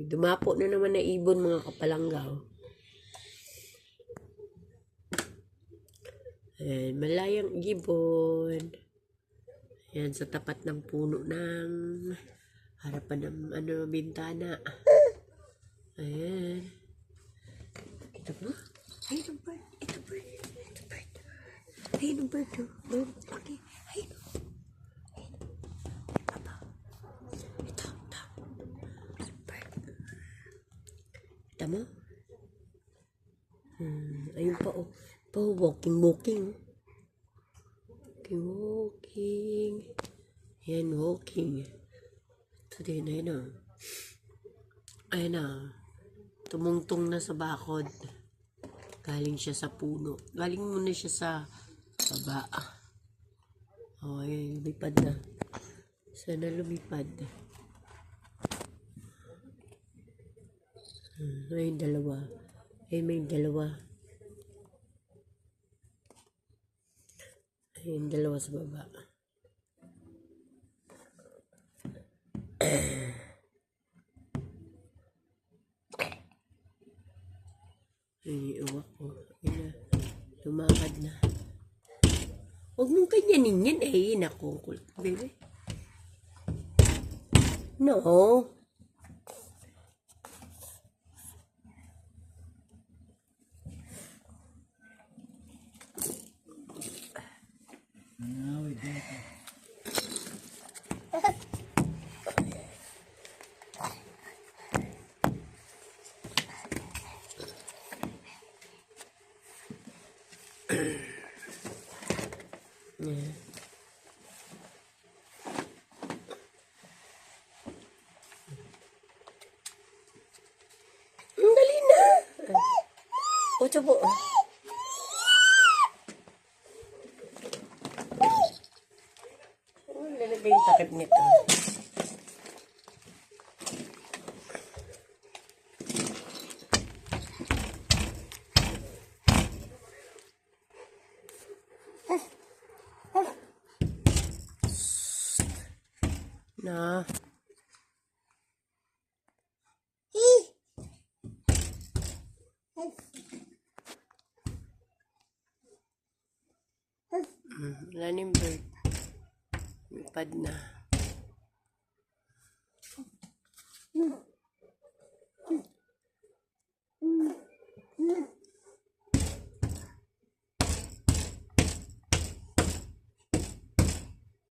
Dumapo na naman na ibon mga kapalanggaw. Ayan, malayang ibon. Ayan, sa tapat ng puno ng harapan ng bintana. Ayan. Kita mo? Ayun ang bird. Ito bird. Ito bird. Ayun ang bird. Bird. Okay. Ayun. Aba. Ito. Bird. Kita mo? Ayun pa oh. Walking. Ayan, walking. Ito din, ayun na. Ayun na. Tumungtong na sa bakod. Galing siya sa puno. Galing muna siya sa baba. Oh, ayun, lumipad na. Sana lumipad. Ayun, dalawa. Ayun, may dalawa. Ayun, dalawa sa baba. Ay, uwak ko. Ayun na. Lumakad na. Huwag mong kanyanin yan. Eh, nakukulit. Baby. No. Yeah. Ang dali na. O, tsubo. Lalagay yung takip nito. Na. Wala na yung bird. Lipad na.